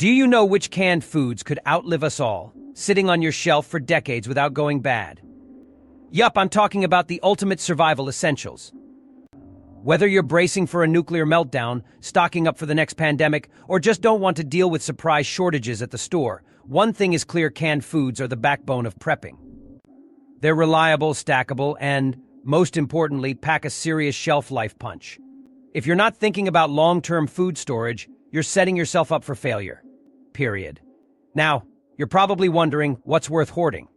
Do you know which canned foods could outlive us all, sitting on your shelf for decades without going bad? Yup, I'm talking about the ultimate survival essentials. Whether you're bracing for a nuclear meltdown, stocking up for the next pandemic, or just don't want to deal with surprise shortages at the store, one thing is clear: canned foods are the backbone of prepping. They're reliable, stackable, and, most importantly, pack a serious shelf life punch. If you're not thinking about long-term food storage, you're setting yourself up for failure. Period. Now, you're probably wondering, what's worth hoarding?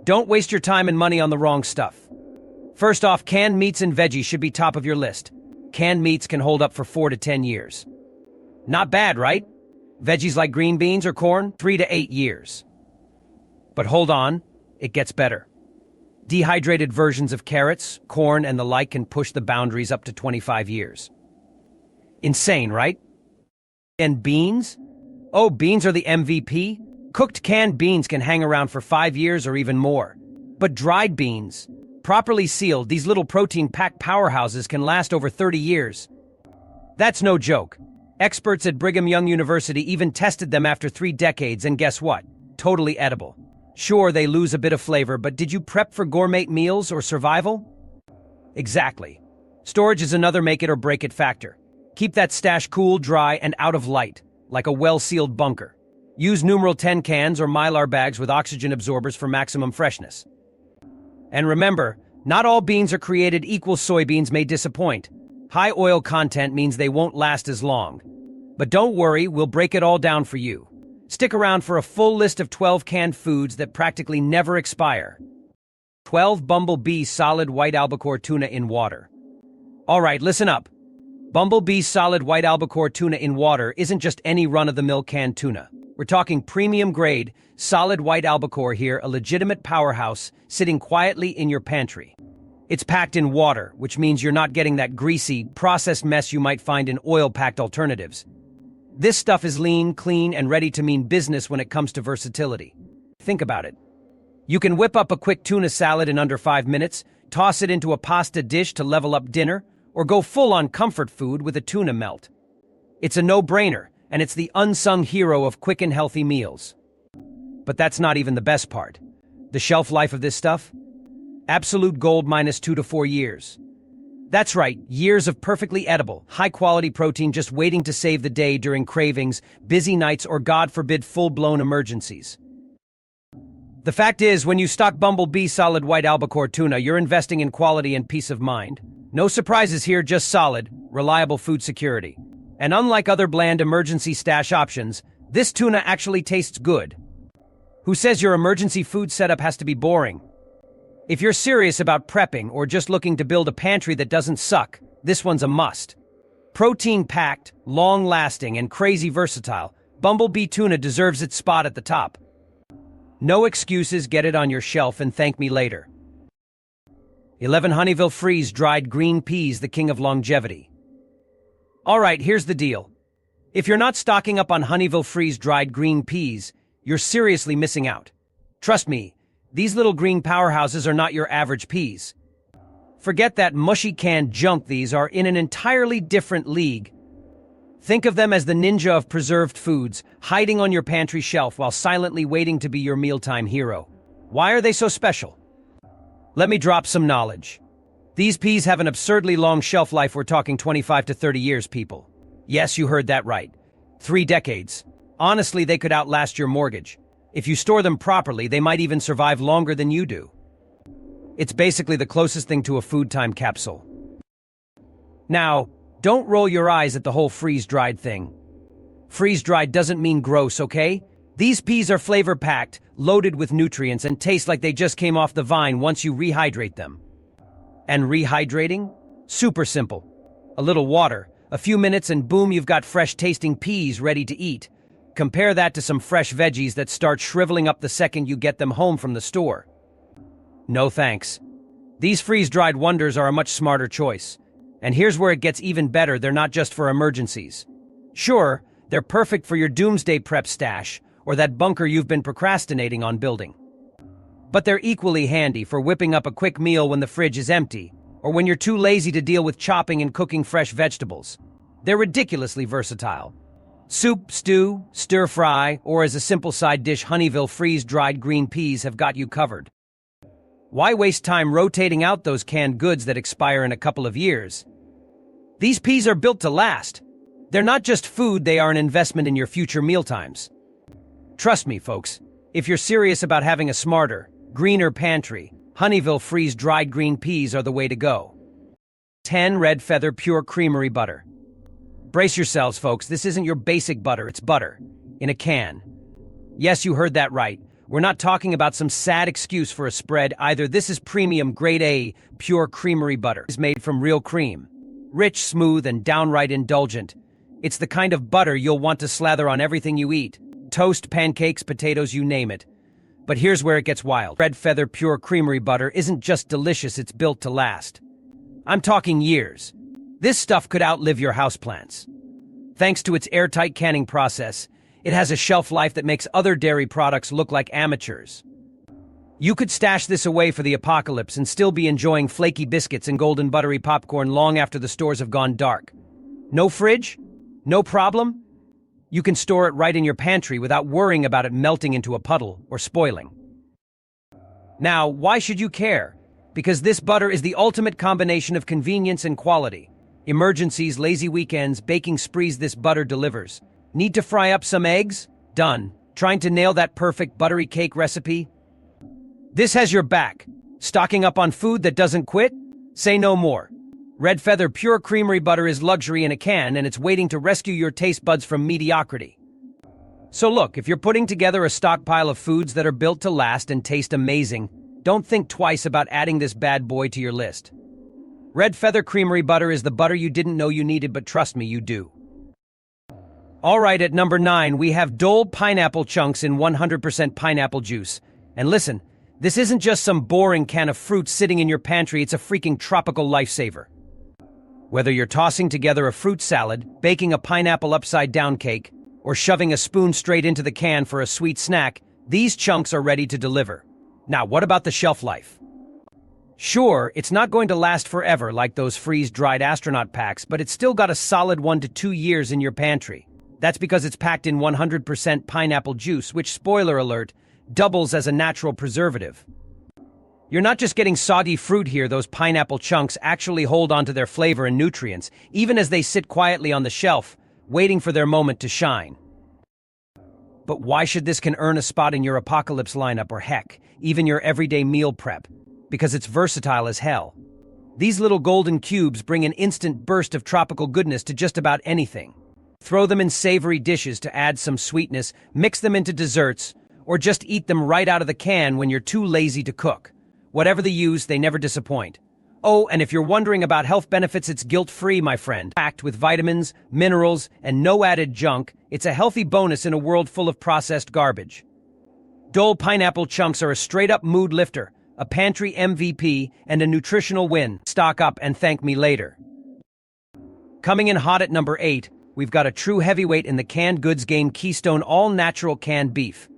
Don't waste your time and money on the wrong stuff. First off, canned meats and veggies should be top of your list. Canned meats can hold up for 4 to 10 years. Not bad, right? Veggies like green beans or corn, 3 to 8 years. But hold on, it gets better. Dehydrated versions of carrots, corn, and the like can push the boundaries up to 25 years. Insane, right? And beans? Oh, beans are the MVP? Cooked canned beans can hang around for 5 years or even more. But dried beans, properly sealed, these little protein-packed powerhouses can last over 30 years. That's no joke. Experts at Brigham Young University even tested them after 3 decades, and guess what? Totally edible. Sure, they lose a bit of flavor, but did you prep for gourmet meals or survival? Exactly. Storage is another make-it-or-break-it factor. Keep that stash cool, dry, and out of light, like a well-sealed bunker. Use numeral 10 cans or Mylar bags with oxygen absorbers for maximum freshness. And remember, not all beans are created equal. Soybeans may disappoint. High oil content means they won't last as long. But don't worry, we'll break it all down for you. Stick around for a full list of 12 canned foods that practically never expire. 12 Bumblebee solid white albacore tuna in water. Alright, listen up. Bumblebee solid white albacore tuna in water isn't just any run-of-the-mill canned tuna. We're talking premium grade, solid white albacore here, a legitimate powerhouse sitting quietly in your pantry. It's packed in water, which means you're not getting that greasy, processed mess you might find in oil-packed alternatives. This stuff is lean, clean, and ready to mean business when it comes to versatility. Think about it. You can whip up a quick tuna salad in under 5 minutes, toss it into a pasta dish to level up dinner, or go full-on comfort food with a tuna melt. It's a no-brainer, and it's the unsung hero of quick and healthy meals. But that's not even the best part. The shelf life of this stuff? Absolute gold minus 2 to 4 years. That's right, years of perfectly edible, high-quality protein just waiting to save the day during cravings, busy nights, or God forbid full-blown emergencies. The fact is, when you stock Bumblebee solid white albacore tuna, you're investing in quality and peace of mind. No surprises here, just solid, reliable food security. And unlike other bland emergency stash options, this tuna actually tastes good. Who says your emergency food setup has to be boring? If you're serious about prepping or just looking to build a pantry that doesn't suck, this one's a must. Protein-packed, long-lasting, and crazy versatile, Bumblebee tuna deserves its spot at the top. No excuses, get it on your shelf and thank me later. 11 Honeyville freeze-dried green peas, the king of longevity. Alright, here's the deal. If you're not stocking up on Honeyville freeze-dried green peas, you're seriously missing out. Trust me, these little green powerhouses are not your average peas. Forget that mushy canned junk, these are in an entirely different league. Think of them as the ninja of preserved foods, hiding on your pantry shelf while silently waiting to be your mealtime hero. Why are they so special? Let me drop some knowledge. These peas have an absurdly long shelf life. We're talking 25 to 30 years, people. Yes, you heard that right. 3 decades. Honestly, they could outlast your mortgage. If you store them properly, they might even survive longer than you do. It's basically the closest thing to a food time capsule. Now, don't roll your eyes at the whole freeze-dried thing. Freeze-dried doesn't mean gross, okay? These peas are flavor-packed, loaded with nutrients, and taste like they just came off the vine once you rehydrate them. And rehydrating? Super simple. A little water, a few minutes, and boom, you've got fresh-tasting peas ready to eat. Compare that to some fresh veggies that start shriveling up the second you get them home from the store. No thanks. These freeze-dried wonders are a much smarter choice. And here's where it gets even better: they're not just for emergencies. Sure, they're perfect for your doomsday prep stash, or that bunker you've been procrastinating on building. But they're equally handy for whipping up a quick meal when the fridge is empty, or when you're too lazy to deal with chopping and cooking fresh vegetables. They're ridiculously versatile. Soup, stew, stir-fry, or as a simple side dish, Honeyville freeze-dried green peas have got you covered. Why waste time rotating out those canned goods that expire in a couple of years? These peas are built to last. They're not just food, they are an investment in your future mealtimes. Trust me, folks, if you're serious about having a smarter, greener pantry, Honeyville freeze-dried green peas are the way to go. 10 Red Feather Pure Creamery Butter. Brace yourselves, folks, this isn't your basic butter, it's butter. In a can. Yes, you heard that right. We're not talking about some sad excuse for a spread either. This is premium grade A pure creamery butter. It's made from real cream. Rich, smooth, and downright indulgent. It's the kind of butter you'll want to slather on everything you eat. Toast, pancakes, potatoes, you name it. But here's where it gets wild. Red Feather Pure Creamery Butter isn't just delicious, it's built to last. I'm talking years. This stuff could outlive your houseplants. Thanks to its airtight canning process, it has a shelf life that makes other dairy products look like amateurs. You could stash this away for the apocalypse and still be enjoying flaky biscuits and golden buttery popcorn long after the stores have gone dark. No fridge? No problem? You can store it right in your pantry without worrying about it melting into a puddle or spoiling. Now, why should you care? Because this butter is the ultimate combination of convenience and quality. Emergencies, lazy weekends, baking sprees, this butter delivers. Need to fry up some eggs? Done. Trying to nail that perfect buttery cake recipe? This has your back. Stocking up on food that doesn't quit? Say no more. Red Feather Pure Creamery Butter is luxury in a can, and it's waiting to rescue your taste buds from mediocrity. So look, if you're putting together a stockpile of foods that are built to last and taste amazing, don't think twice about adding this bad boy to your list. Red Feather Creamery Butter is the butter you didn't know you needed, but trust me, you do. Alright, at number 9, we have Dole Pineapple Chunks in 100% pineapple juice. And listen, this isn't just some boring can of fruit sitting in your pantry, it's a freaking tropical lifesaver. Whether you're tossing together a fruit salad, baking a pineapple upside-down cake, or shoving a spoon straight into the can for a sweet snack, these chunks are ready to deliver. Now, what about the shelf life? Sure, it's not going to last forever like those freeze-dried astronaut packs, but it's still got a solid 1 to 2 years in your pantry. That's because it's packed in 100% pineapple juice, which, spoiler alert, doubles as a natural preservative. You're not just getting soggy fruit here, those pineapple chunks actually hold onto their flavor and nutrients, even as they sit quietly on the shelf, waiting for their moment to shine. But why should this can earn a spot in your apocalypse lineup, or heck, even your everyday meal prep? Because it's versatile as hell. These little golden cubes bring an instant burst of tropical goodness to just about anything. Throw them in savory dishes to add some sweetness, mix them into desserts, or just eat them right out of the can when you're too lazy to cook. Whatever the use, they never disappoint. Oh, and if you're wondering about health benefits, it's guilt-free, my friend. Packed with vitamins, minerals, and no added junk, it's a healthy bonus in a world full of processed garbage. Dole Pineapple Chunks are a straight-up mood lifter, a pantry MVP, and a nutritional win. Stock up and thank me later. Coming in hot at number 8, we've got a true heavyweight in the canned goods game, Keystone All-Natural Canned Beef.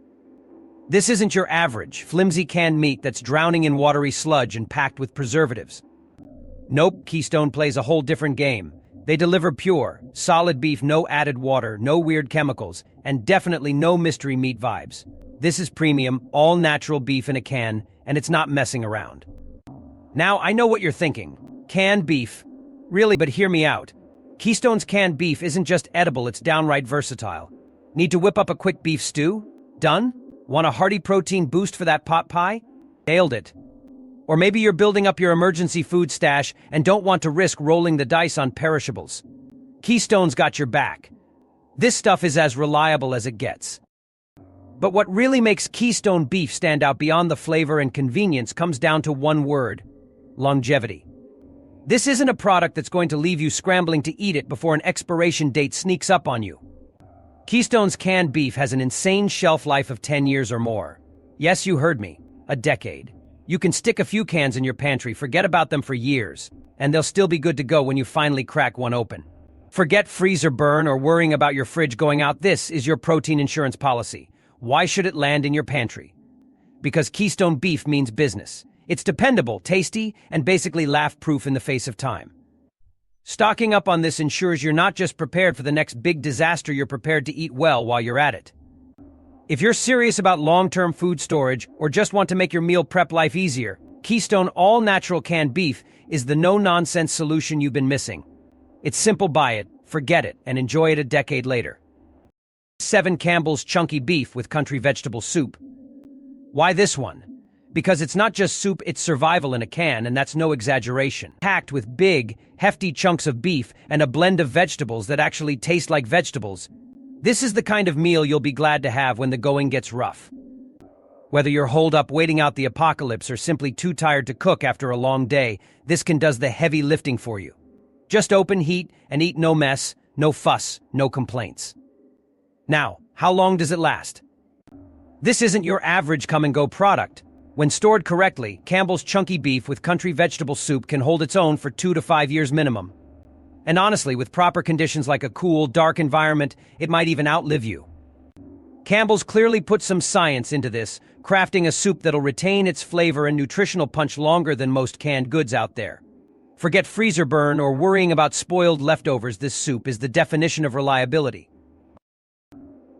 This isn't your average, flimsy canned meat that's drowning in watery sludge and packed with preservatives. Nope, Keystone plays a whole different game. They deliver pure, solid beef, no added water, no weird chemicals, and definitely no mystery meat vibes. This is premium, all-natural beef in a can, and it's not messing around. Now, I know what you're thinking. Canned beef? Really, but hear me out. Keystone's canned beef isn't just edible, it's downright versatile. Need to whip up a quick beef stew? Done? Want a hearty protein boost for that pot pie? Nailed it. Or maybe you're building up your emergency food stash and don't want to risk rolling the dice on perishables. Keystone's got your back. This stuff is as reliable as it gets. But what really makes Keystone beef stand out beyond the flavor and convenience comes down to one word: longevity. This isn't a product that's going to leave you scrambling to eat it before an expiration date sneaks up on you. Keystone's canned beef has an insane shelf life of 10 years or more. Yes, you heard me. A decade. You can stick a few cans in your pantry, forget about them for years, and they'll still be good to go when you finally crack one open. Forget freezer burn or worrying about your fridge going out. This is your protein insurance policy. Why should it land in your pantry? Because Keystone beef means business. It's dependable, tasty, and basically laugh-proof in the face of time. Stocking up on this ensures you're not just prepared for the next big disaster, you're prepared to eat well while you're at it. If you're serious about long-term food storage or just want to make your meal prep life easier, Keystone all-natural canned beef is the no-nonsense solution you've been missing. It's simple: buy it, forget it, and enjoy it a decade later. 7. Campbell's chunky beef with country vegetable soup. Why this one? Because it's not just soup, it's survival in a can, and that's no exaggeration. Packed with big, hefty chunks of beef and a blend of vegetables that actually taste like vegetables. This is the kind of meal you'll be glad to have when the going gets rough. Whether you're holed up waiting out the apocalypse or simply too tired to cook after a long day, this can does the heavy lifting for you. Just open, heat, and eat. No mess, no fuss, no complaints. Now, how long does it last? This isn't your average come-and-go product. When stored correctly, Campbell's chunky beef with country vegetable soup can hold its own for 2 to 5 years minimum. And honestly, with proper conditions like a cool, dark environment, it might even outlive you. Campbell's clearly put some science into this, crafting a soup that'll retain its flavor and nutritional punch longer than most canned goods out there. Forget freezer burn or worrying about spoiled leftovers. This soup is the definition of reliability.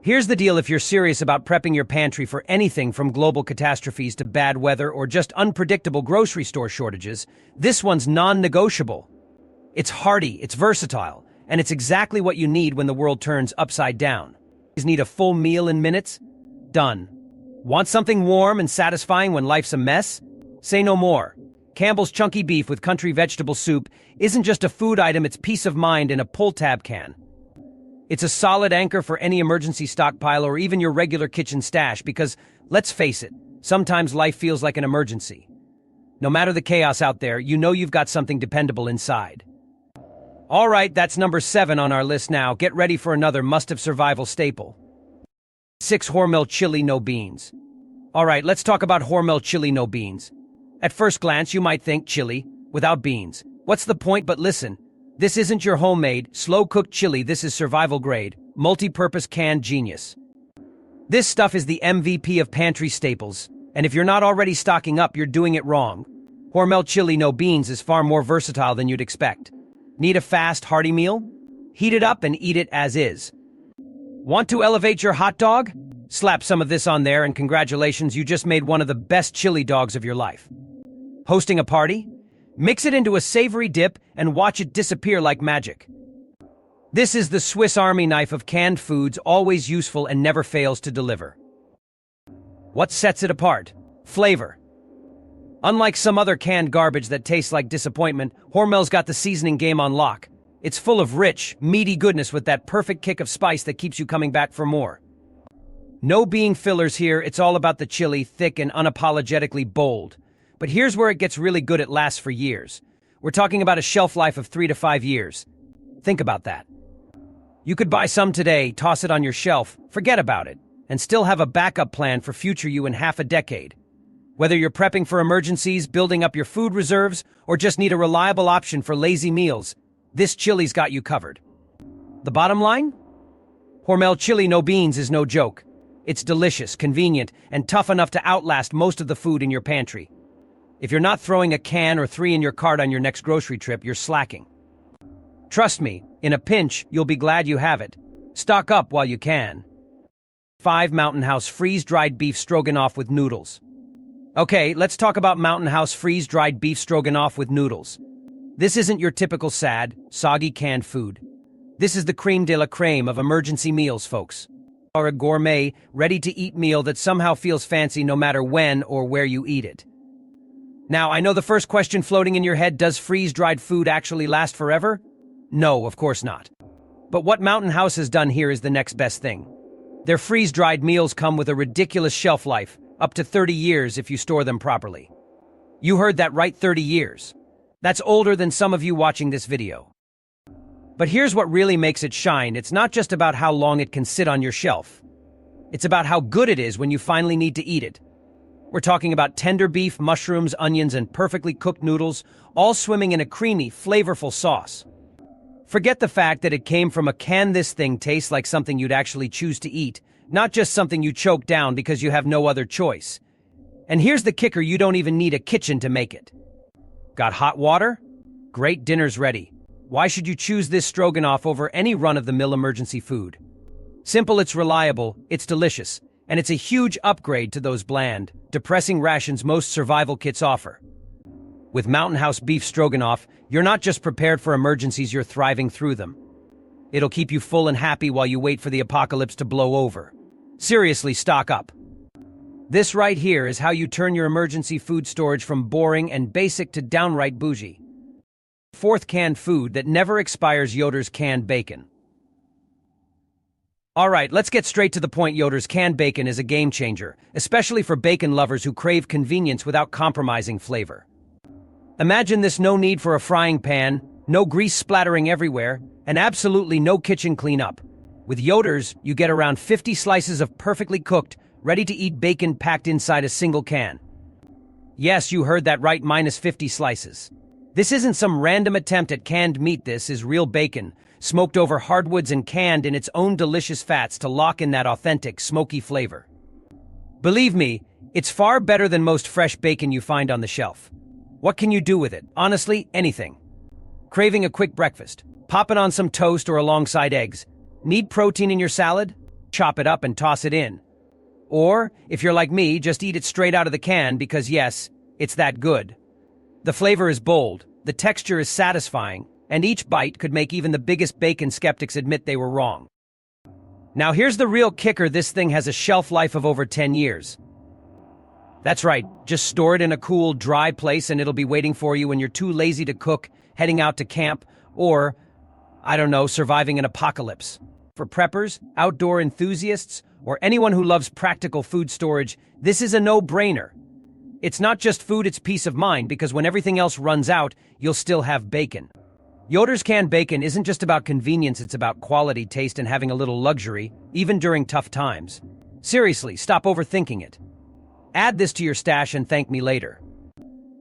Here's the deal: if you're serious about prepping your pantry for anything from global catastrophes to bad weather or just unpredictable grocery store shortages, this one's non-negotiable. It's hearty, it's versatile, and it's exactly what you need when the world turns upside down. Need a full meal in minutes? Done. Want something warm and satisfying when life's a mess? Say no more. Campbell's chunky beef with country vegetable soup isn't just a food item, it's peace of mind in a pull-tab can. It's a solid anchor for any emergency stockpile or even your regular kitchen stash because, let's face it, sometimes life feels like an emergency. No matter the chaos out there, you know you've got something dependable inside. All right, that's number 7 on our list now. Get ready for another must-have survival staple. 6. Hormel chili no beans. All right, let's talk about Hormel chili no beans. At first glance, you might think chili without beans. What's the point? But listen, this isn't your homemade, slow-cooked chili. This is survival-grade, multi-purpose canned genius. This stuff is the MVP of pantry staples, and if you're not already stocking up, you're doing it wrong. Hormel chili no beans is far more versatile than you'd expect. Need a fast, hearty meal? Heat it up and eat it as is. Want to elevate your hot dog? Slap some of this on there and congratulations, you just made one of the best chili dogs of your life. Hosting a party? Mix it into a savory dip and watch it disappear like magic. This is the Swiss Army knife of canned foods, always useful and never fails to deliver. What sets it apart? Flavor. Unlike some other canned garbage that tastes like disappointment, Hormel's got the seasoning game on lock. It's full of rich, meaty goodness with that perfect kick of spice that keeps you coming back for more. No being fillers here, it's all about the chili, thick and unapologetically bold. But here's where it gets really good: it lasts for years. We're talking about a shelf life of 3 to 5 years. Think about that. You could buy some today, toss it on your shelf, forget about it, and still have a backup plan for future you in half a decade. Whether you're prepping for emergencies, building up your food reserves, or just need a reliable option for lazy meals, this chili's got you covered. The bottom line? Hormel chili no beans is no joke. It's delicious, convenient, and tough enough to outlast most of the food in your pantry. If you're not throwing a can or 3 in your cart on your next grocery trip, you're slacking. Trust me, in a pinch, you'll be glad you have it. Stock up while you can. 5. Mountain House freeze-dried beef stroganoff with noodles. Okay, let's talk about Mountain House freeze-dried beef stroganoff with noodles. This isn't your typical sad, soggy canned food. This is the creme de la creme of emergency meals, folks. Or a gourmet, ready-to-eat meal that somehow feels fancy no matter when or where you eat it. Now, I know the first question floating in your head: does freeze-dried food actually last forever? No, of course not. But what Mountain House has done here is the next best thing. Their freeze-dried meals come with a ridiculous shelf life, up to 30 years if you store them properly. You heard that right, 30 years. That's older than some of you watching this video. But here's what really makes it shine: it's not just about how long it can sit on your shelf. It's about how good it is when you finally need to eat it. We're talking about tender beef, mushrooms, onions, and perfectly cooked noodles, all swimming in a creamy, flavorful sauce. Forget the fact that it came from a can. This thing tastes like something you'd actually choose to eat, not just something you choke down because you have no other choice. And here's the kicker: you don't even need a kitchen to make it. Got hot water? Great, dinner's ready. Why should you choose this stroganoff over any run-of-the-mill emergency food? Simple, it's reliable, it's delicious, and it's a huge upgrade to those bland, depressing rations most survival kits offer. With Mountain House Beef Stroganoff, you're not just prepared for emergencies, you're thriving through them. It'll keep you full and happy while you wait for the apocalypse to blow over. Seriously, stock up. This right here is how you turn your emergency food storage from boring and basic to downright bougie. Fourth, canned food that never expires. Yoder's canned bacon. Alright, let's get straight to the point. Yoder's canned bacon is a game changer, especially for bacon lovers who crave convenience without compromising flavor. Imagine this: no need for a frying pan, no grease splattering everywhere, and absolutely no kitchen cleanup. With Yoder's, you get around 50 slices of perfectly cooked, ready-to-eat bacon packed inside a single can. Yes, you heard that right, minus 50 slices. This isn't some random attempt at canned meat. This is real bacon, smoked over hardwoods and canned in its own delicious fats to lock in that authentic, smoky flavor. Believe me, it's far better than most fresh bacon you find on the shelf. What can you do with it? Honestly, anything. Craving a quick breakfast? Pop it on some toast or alongside eggs. Need protein in your salad? Chop it up and toss it in. Or, if you're like me, just eat it straight out of the can because yes, it's that good. The flavor is bold, the texture is satisfying, and each bite could make even the biggest bacon skeptics admit they were wrong. Now here's the real kicker: this thing has a shelf life of over 10 years. That's right, just store it in a cool, dry place and it'll be waiting for you when you're too lazy to cook, heading out to camp, or, I don't know, surviving an apocalypse. For preppers, outdoor enthusiasts, or anyone who loves practical food storage, this is a no-brainer. It's not just food, it's peace of mind, because when everything else runs out, you'll still have bacon. Yoder's canned bacon isn't just about convenience, it's about quality, taste, and having a little luxury, even during tough times. Seriously, stop overthinking it. Add this to your stash and thank me later.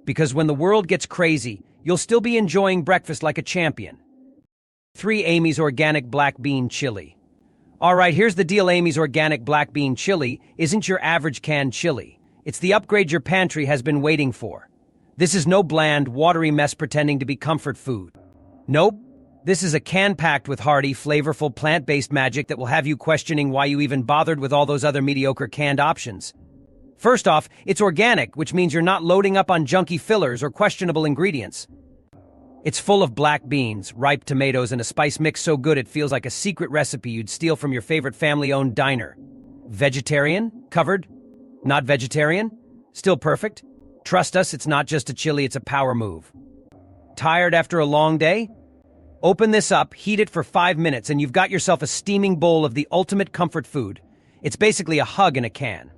Because when the world gets crazy, you'll still be enjoying breakfast like a champion. 3. Amy's Organic Black Bean Chili. Alright, here's the deal: Amy's Organic Black Bean Chili isn't your average canned chili. It's the upgrade your pantry has been waiting for. This is no bland, watery mess pretending to be comfort food. Nope, this is a can packed with hearty, flavorful, plant-based magic that will have you questioning why you even bothered with all those other mediocre canned options. First off, it's organic, which means you're not loading up on junky fillers or questionable ingredients. It's full of black beans, ripe tomatoes, and a spice mix so good it feels like a secret recipe you'd steal from your favorite family-owned diner. Vegetarian? Covered? Not vegetarian? Still perfect? Trust us, it's not just a chili, it's a power move. Tired after a long day? Open this up, heat it for 5 minutes, and you've got yourself a steaming bowl of the ultimate comfort food. It's basically a hug in a can.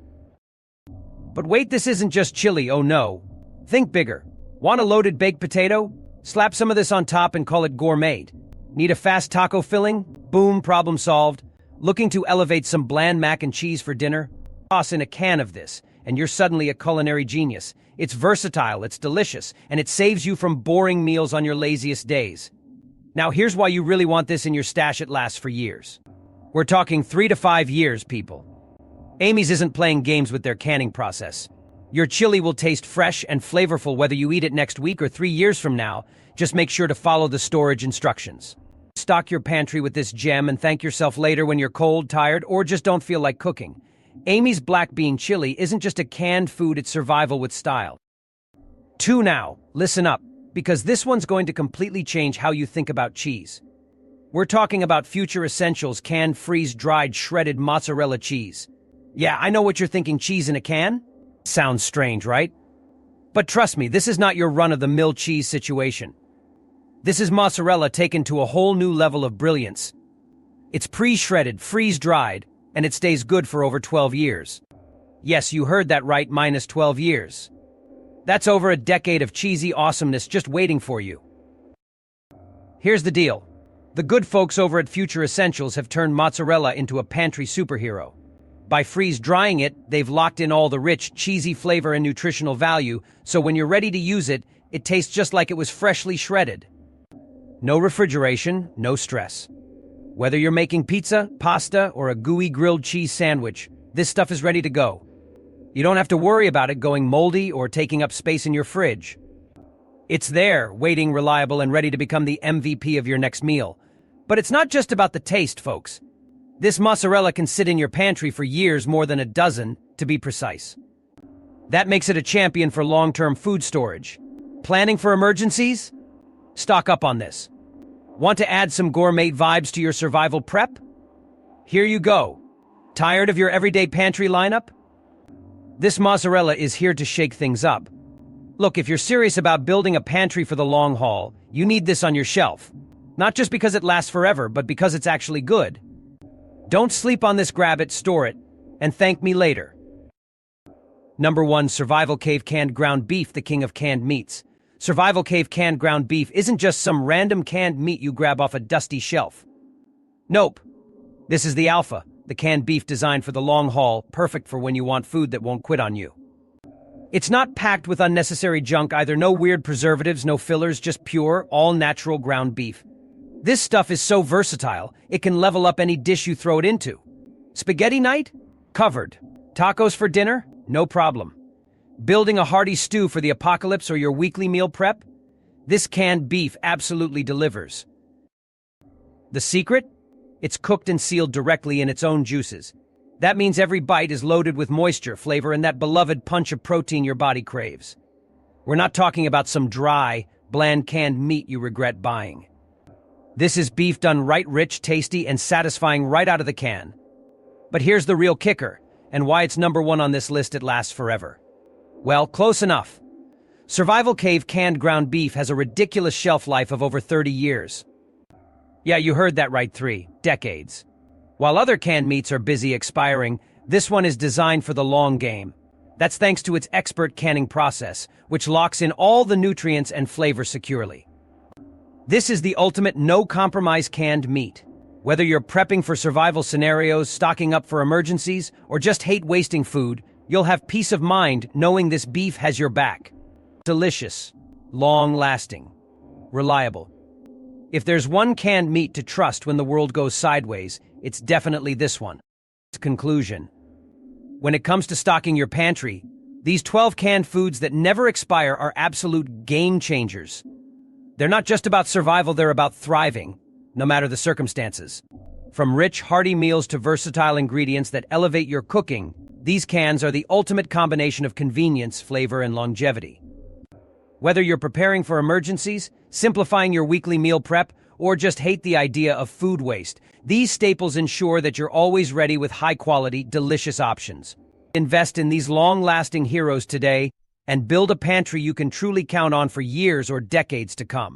But wait, this isn't just chili, oh no. Think bigger. Want a loaded baked potato? Slap some of this on top and call it gourmet. Need a fast taco filling? Boom, problem solved. Looking to elevate some bland mac and cheese for dinner? Toss in a can of this, and you're suddenly a culinary genius. It's versatile, it's delicious, and it saves you from boring meals on your laziest days. Now here's why you really want this in your stash: it lasts for years. We're talking 3 to 5 years, people. Amy's isn't playing games with their canning process. Your chili will taste fresh and flavorful whether you eat it next week or 3 years from now. Just make sure to follow the storage instructions. Stock your pantry with this gem and thank yourself later when you're cold, tired, or just don't feel like cooking. Amy's Black Bean Chili isn't just a canned food, it's survival with style. 2. Now, listen up, because this one's going to completely change how you think about cheese. We're talking about Future Essentials canned, freeze-dried, shredded mozzarella cheese. Yeah, I know what you're thinking: cheese in a can? Sounds strange, right? But trust me, this is not your run-of-the-mill cheese situation. This is mozzarella taken to a whole new level of brilliance. It's pre-shredded, freeze-dried, and it stays good for over 12 years. Yes, you heard that right, minus 12 years. That's over a decade of cheesy awesomeness just waiting for you. Here's the deal. The good folks over at Future Essentials have turned mozzarella into a pantry superhero. By freeze-drying it, they've locked in all the rich, cheesy flavor and nutritional value, so when you're ready to use it, it tastes just like it was freshly shredded. No refrigeration, no stress. Whether you're making pizza, pasta, or a gooey grilled cheese sandwich, this stuff is ready to go. You don't have to worry about it going moldy or taking up space in your fridge. It's there, waiting, reliable, and ready to become the MVP of your next meal. But it's not just about the taste, folks. This mozzarella can sit in your pantry for years, more than a dozen, to be precise. That makes it a champion for long-term food storage. Planning for emergencies? Stock up on this. Want to add some gourmet vibes to your survival prep? Here you go. Tired of your everyday pantry lineup? This mozzarella is here to shake things up. Look, if you're serious about building a pantry for the long haul, you need this on your shelf. Not just because it lasts forever, but because it's actually good. Don't sleep on this, grab it, store it, and thank me later. Number 1. Survival Cave Canned Ground Beef, the king of canned meats. Survival Cave Canned Ground Beef isn't just some random canned meat you grab off a dusty shelf. Nope. This is the alpha, the canned beef designed for the long haul, perfect for when you want food that won't quit on you. It's not packed with unnecessary junk either, no weird preservatives, no fillers, just pure, all-natural ground beef. This stuff is so versatile, it can level up any dish you throw it into. Spaghetti night? Covered. Tacos for dinner? No problem. Building a hearty stew for the apocalypse or your weekly meal prep? This canned beef absolutely delivers. The secret? It's cooked and sealed directly in its own juices. That means every bite is loaded with moisture, flavor, and that beloved punch of protein your body craves. We're not talking about some dry, bland canned meat you regret buying. This is beef done right, rich, tasty, and satisfying right out of the can. But here's the real kicker, and why it's number 1 on this list. It lasts forever. Well, close enough. Survival Cave Canned Ground Beef has a ridiculous shelf life of over 30 years. Yeah, you heard that right, 3 decades. While other canned meats are busy expiring, this one is designed for the long game. That's thanks to its expert canning process, which locks in all the nutrients and flavor securely. This is the ultimate no-compromise canned meat. Whether you're prepping for survival scenarios, stocking up for emergencies, or just hate wasting food, you'll have peace of mind knowing this beef has your back. Delicious, long-lasting, reliable. If there's one canned meat to trust when the world goes sideways, it's definitely this one. Conclusion. When it comes to stocking your pantry, these 12 canned foods that never expire are absolute game changers. They're not just about survival, they're about thriving, no matter the circumstances. From rich, hearty meals to versatile ingredients that elevate your cooking, these cans are the ultimate combination of convenience, flavor, and longevity. Whether you're preparing for emergencies, simplifying your weekly meal prep, or just hate the idea of food waste, these staples ensure that you're always ready with high-quality, delicious options. Invest in these long-lasting heroes today and build a pantry you can truly count on for years or decades to come.